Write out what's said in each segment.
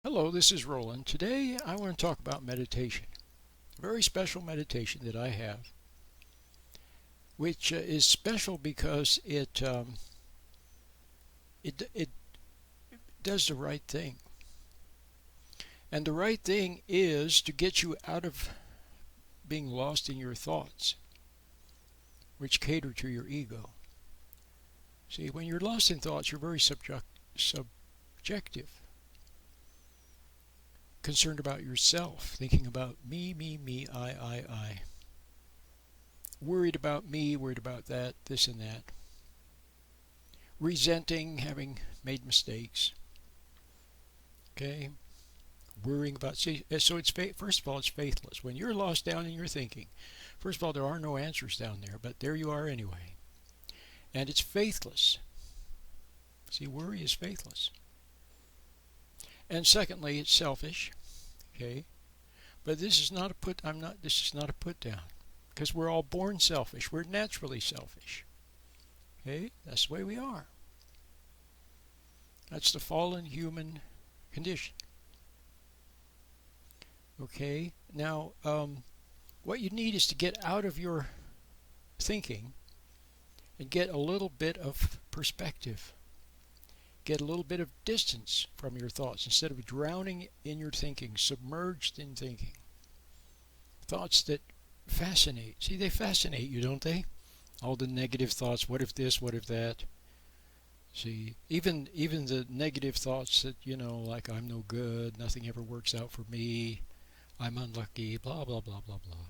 Hello, this is Roland. Today I want to talk about meditation. A very special meditation that I have, which is special because it does the right thing. And the right thing is to get you out of being lost in your thoughts, which cater to your ego. See, when you're lost in thoughts, you're very subjective, concerned about yourself, thinking about me, I. Worried about me, worried about that, this and that. Resenting having made mistakes. Okay? Worrying about, see, so it's, first of all, it's faithless. When you're lost down in your thinking, first of all, there are no answers down there, but there you are anyway. And it's faithless. See, worry is faithless. And secondly, it's selfish. Okay? But this is not a this is not a put down. Because we're all born selfish. We're naturally selfish. Okay? That's the way we are. That's the fallen human condition. Okay? Now, what you need is to get out of your thinking and get a little bit of perspective. Get a little bit of distance from your thoughts instead of drowning in your thinking, submerged in thinking. Thoughts that fascinate. See, they fascinate you, don't they? All the negative thoughts, what if this, what if that? See, even the negative thoughts that, like I'm no good, nothing ever works out for me, I'm unlucky, blah, blah, blah, blah, blah.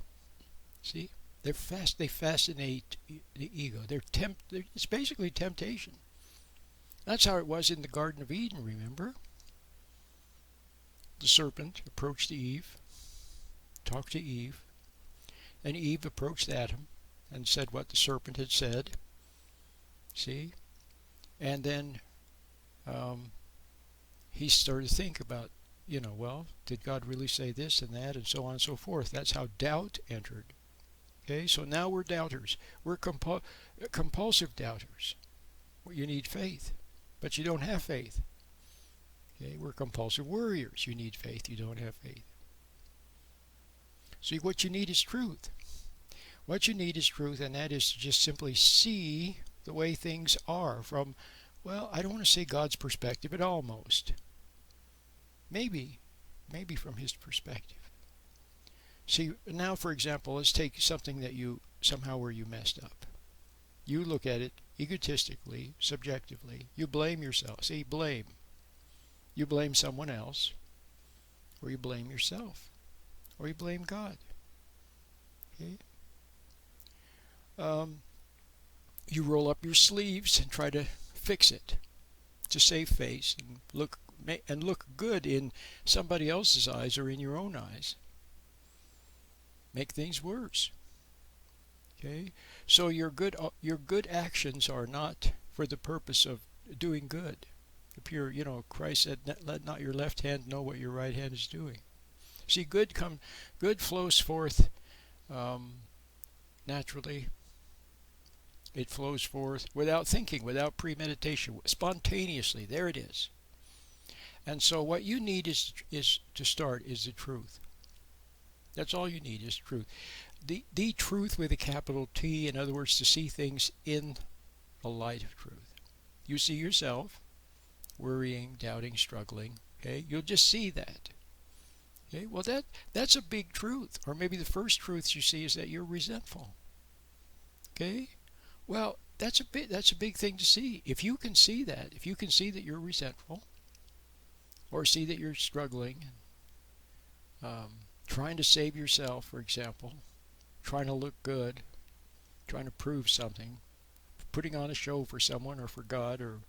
See? They fascinate the ego. It's basically temptation. That's how it was in the Garden of Eden, remember? The serpent approached Eve, talked to Eve, and Eve approached Adam and said what the serpent had said. See? And then he started to think about, did God really say this and that, and so on and so forth. That's how doubt entered. Okay, so now we're doubters. We're compulsive doubters. You need faith, but you don't have faith. Okay, we're compulsive worriers. You need faith, you don't have faith. See, what you need is truth. What you need is truth, and that is to just simply see the way things are from, I don't want to say God's perspective, but almost. Maybe from his perspective. See, now, for example, let's take something that where you messed up. You look at it egotistically, subjectively. You blame yourself. See, blame. You blame someone else, or you blame yourself, or you blame God. Okay? You roll up your sleeves and try to fix it, to save face and look good in somebody else's eyes or in your own eyes. Make things worse. Okay? So your good actions are not for the purpose of doing good. Christ said, "Let not your left hand know what your right hand is doing." See, good flows forth naturally. It flows forth without thinking, without premeditation, spontaneously. There it is. And so what you need is to start is the truth. That's all you need is truth. The truth with a capital T, in other words, to see things in the light of truth. You see yourself worrying, doubting, struggling. Okay, you'll just see that. Okay, well that's a big truth. Or maybe the first truth you see is that you're resentful. Okay, well that's a big thing to see. If you can see that, if you can see that you're resentful, or see that you're struggling, trying to save yourself, for example, trying to look good, trying to prove something, putting on a show for someone or for God, or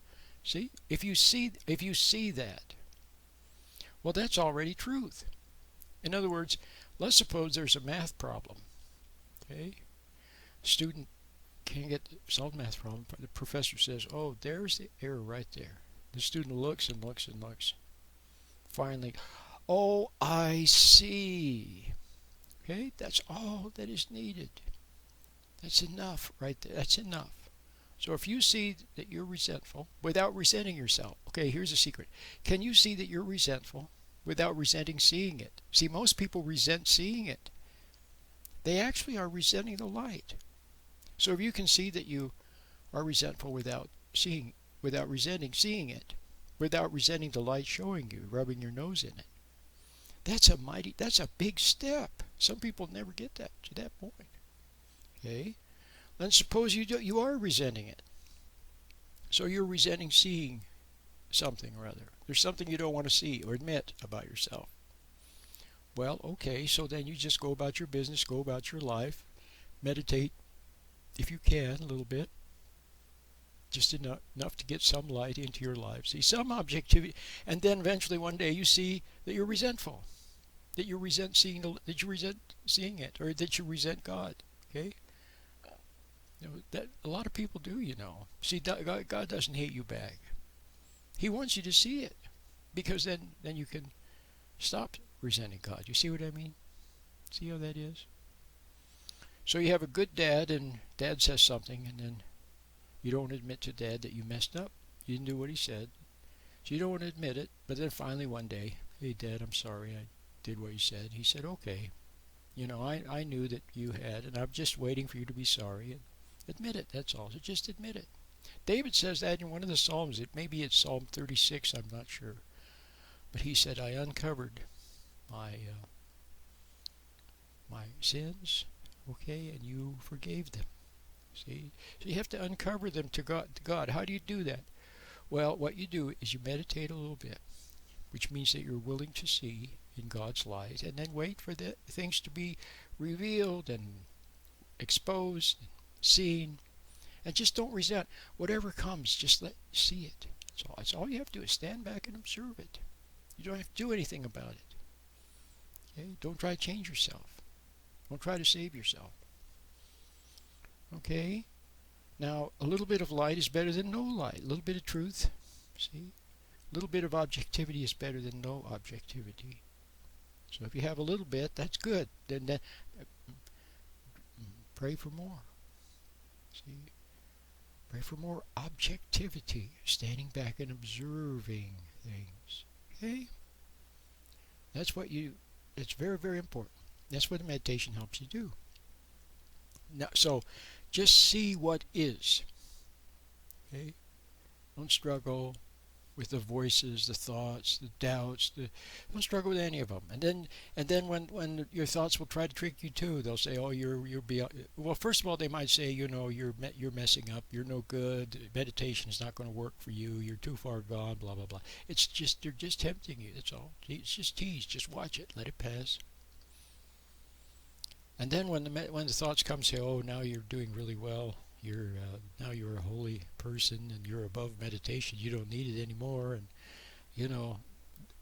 see, if you see that, well, that's already truth. In other words, let's suppose there's a math problem. Okay, student can't solve the math problem. The professor says, "Oh, there's the error right there." The student looks and looks and looks. Finally, "Oh, I see." Okay, that's all that is needed. That's enough right there. That's enough. So if you see that you're resentful without resenting yourself, okay, here's a secret. Can you see that you're resentful without resenting seeing it. See, most people resent seeing it. They actually are resenting the light. So if you can see that you are resentful without resenting seeing it, without resenting the light showing you, rubbing your nose in it, that's a big step. Some people never get that to that point. Okay? Then suppose you are resenting it. So you're resenting seeing something or other. There's something you don't want to see or admit about yourself. Well, okay, so then you just go about your business, go about your life, meditate if you can a little bit, just enough to get some light into your life. See some objectivity, and then eventually one day you see that you're resentful, that you resent seeing it, or that you resent God. Okay, that a lot of people do. See, God doesn't hate you back. He wants you to see it, because then you can stop resenting God. You see what I mean? See how that is? So you have a good dad, and dad says something, and then you don't admit to dad that you messed up. You didn't do what he said. So you don't want to admit it, but then finally one day, hey dad, I'm sorry, I did what you said. He said, okay, I knew that you had, and I'm just waiting for you to be sorry. And admit it, that's all. So just admit it. David says that in one of the Psalms. Maybe it's Psalm 36, I'm not sure. But he said, I uncovered my sins, okay, and you forgave them. See? So you have to uncover them to God. How do you do that? Well, what you do is you meditate a little bit, which means that you're willing to see in God's light, and then wait for the things to be revealed and exposed, and seen, and just don't resent. Whatever comes, just see it. That's all you have to do is stand back and observe it. You don't have to do anything about it. Okay? Don't try to change yourself. Don't try to save yourself. Okay? Now, a little bit of light is better than no light. A little bit of truth. See? A little bit of objectivity is better than no objectivity. So if you have a little bit, that's good. Then pray for more. See? Pray for more objectivity. Standing back and observing things. Okay? That's very, very important. That's what the meditation helps you do. Now, so just see what is. Okay? Don't struggle with the voices, the thoughts, the doubts. Don't struggle with any of them. And then when your thoughts will try to trick you too, they'll say, "Oh, you're beyond." Well, first of all, they might say, you're messing up. You're no good. Meditation is not going to work for you. You're too far gone. Blah blah blah. They're just tempting you. That's all. It's just tease. Just watch it. Let it pass. And then when the thoughts come, say, "Oh, now you're doing really well. Now you're a holy person, and you're above meditation. You don't need it anymore." And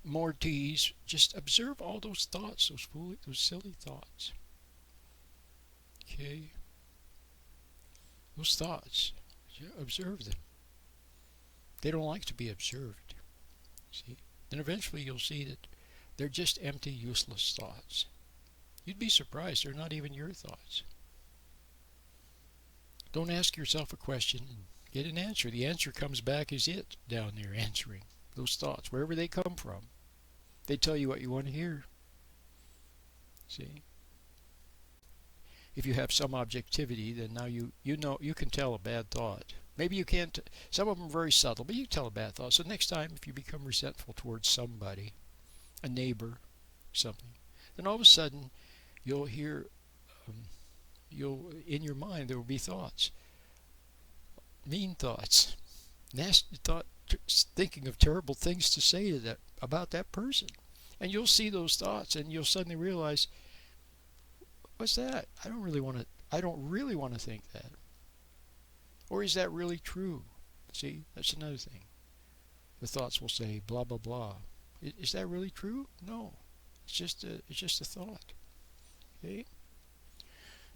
more tease. Just observe all those thoughts, those silly thoughts. Okay, those thoughts. Observe them. They don't like to be observed. See, then eventually you'll see that they're just empty, useless thoughts. You'd be surprised they're not even your thoughts. Don't ask yourself a question and get an answer. The answer comes back as it down there answering those thoughts, wherever they come from. They tell you what you want to hear. See? If you have some objectivity, then now you can tell a bad thought. Maybe you can't. Some of them are very subtle, but you can tell a bad thought. So next time, if you become resentful towards somebody, a neighbor, something, then all of a sudden you'll hear, in your mind there will be thoughts, mean thoughts, nasty thought, thinking of terrible things to say about that person, and you'll see those thoughts, and you'll suddenly realize, what's that? I don't really want to think that. Or is that really true? See, that's another thing. The thoughts will say blah blah blah. Is that really true? No. It's just a thought. Okay?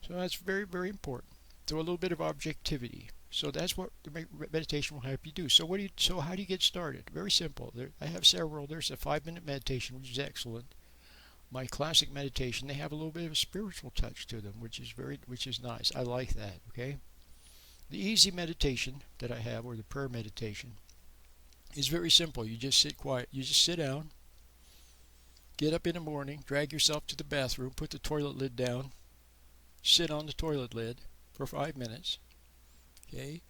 So that's very, very important. So a little bit of objectivity. So that's what the meditation will help you do. So how do you get started? Very simple. I have several. There's a 5-minute meditation, which is excellent. My classic meditation, they have a little bit of a spiritual touch to them, which is nice. I like that. Okay? The easy meditation that I have, or the prayer meditation, is very simple. You just sit quiet. You just sit down. Get up in the morning, drag yourself to the bathroom, put the toilet lid down, sit on the toilet lid for 5 minutes, okay,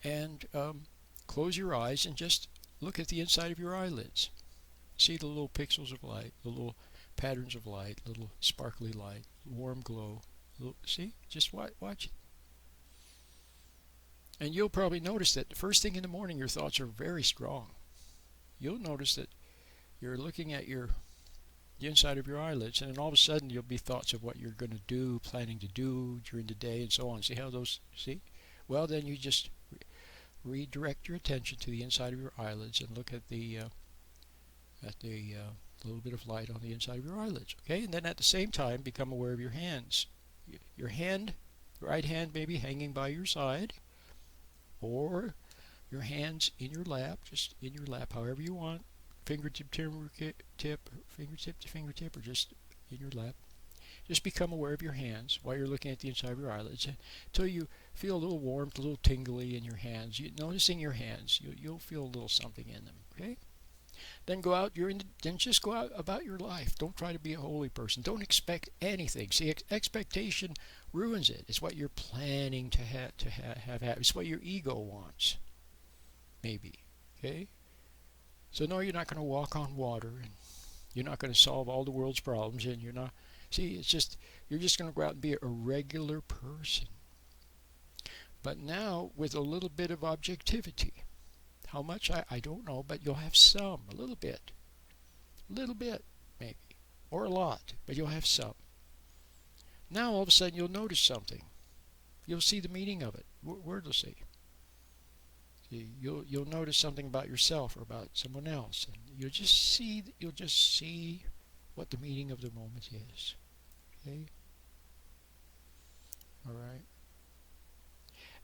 and close your eyes and just look at the inside of your eyelids. See the little pixels of light, the little patterns of light, little sparkly light, warm glow. See? Just watch it. And you'll probably notice that the first thing in the morning your thoughts are very strong. You'll notice that you're looking at the inside of your eyelids, and then all of a sudden you'll be thoughts of what you're going to do, planning to do during the day, and so on. See how those, see? Well, then you just redirect your attention to the inside of your eyelids and look at the little bit of light on the inside of your eyelids. Okay, and then at the same time become aware of your hands. Your right hand may be hanging by your side, or your hands in your lap, just in your lap, however you want. Fingertip to fingertip, or just in your lap. Just become aware of your hands while you're looking at the inside of your eyelids until you feel a little warmth, a little tingly in your hands. Noticing your hands, you'll feel a little something in them. Okay. Then go out. Then just go out about your life. Don't try to be a holy person. Don't expect anything. See, expectation ruins it. It's what you're planning to have happen. It's what your ego wants. Maybe. Okay. So no, you're not going to walk on water, and you're not going to solve all the world's problems, and you're not. See, you're just going to go out and be a regular person. But now with a little bit of objectivity. How much? I don't know, but you'll have some, a little bit, maybe, or a lot, but you'll have some. Now all of a sudden you'll notice something. You'll see the meaning of it. Wordlessly. You'll notice something about yourself or about someone else, and you'll just see what the meaning of the moment is. Okay. All right.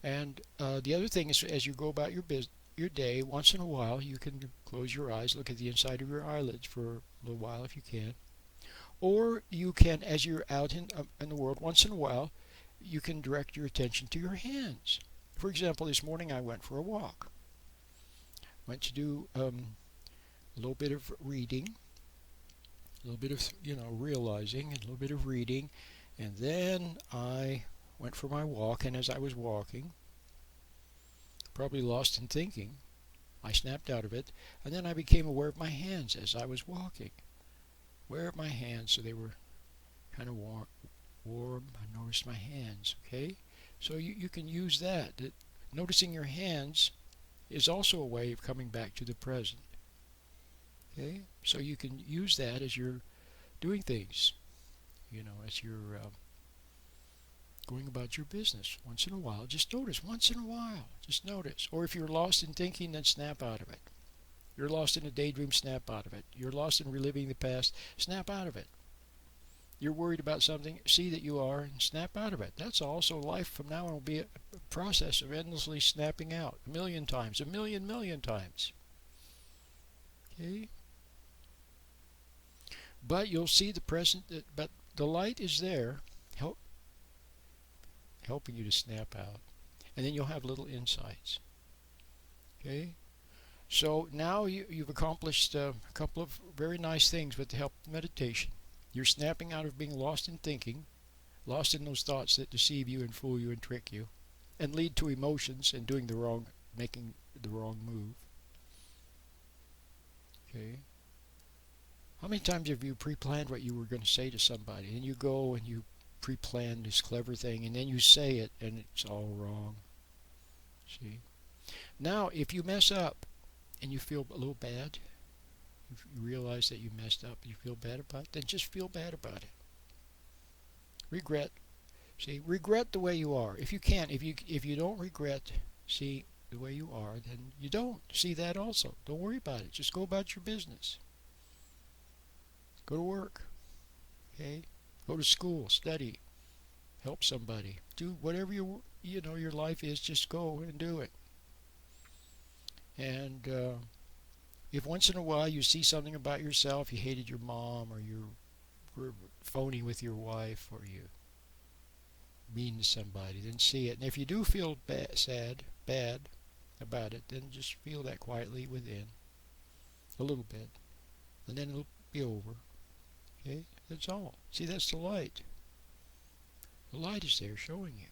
And the other thing is, as you go about your day, once in a while you can close your eyes, look at the inside of your eyelids for a little while if you can, or you can, as you're out in the world, once in a while you can direct your attention to your hands. For example, this morning I went for a walk. Went to do a little bit of reading, a little bit of realizing, and a little bit of reading, and then I went for my walk. And as I was walking, probably lost in thinking, I snapped out of it, and then I became aware of my hands as I was walking. Aware of my hands, so they were kind of warm. I noticed my hands. Okay. So you can use that. Noticing your hands is also a way of coming back to the present. Okay, so you can use that as you're doing things. As you're going about your business. Once in a while, just notice. Once in a while, just notice. Or if you're lost in thinking, then snap out of it. You're lost in a daydream, snap out of it. You're lost in reliving the past, snap out of it. You're worried about something, see that you are, and snap out of it. That's all. So life from now on will be a process of endlessly snapping out. A million times. A million times. Okay? But you'll see the present, but the light is there, helping you to snap out. And then you'll have little insights. Okay? So now you've accomplished a couple of very nice things with the help of meditation. You're snapping out of being lost in thinking, lost in those thoughts that deceive you and fool you and trick you, and lead to emotions and making the wrong move. Okay. How many times have you pre-planned what you were going to say to somebody, and you go and you pre-plan this clever thing, and then you say it, and it's all wrong? See? Now, if you mess up, and you feel a little bad, you realize that you messed up, you feel bad about it, then just feel bad about it. Regret. See, regret the way you are. If you can't, if you don't regret, see, the way you are, then you don't. See that also. Don't worry about it. Just go about your business. Go to work. Okay? Go to school, study, help somebody. Do whatever your life is, just go and do it. And if once in a while you see something about yourself, you hated your mom, or you were phony with your wife, or you mean to somebody, then see it. And if you do feel bad about it, then just feel that quietly within, a little bit, and then it'll be over. Okay, that's all. See, that's the light. The light is there showing you.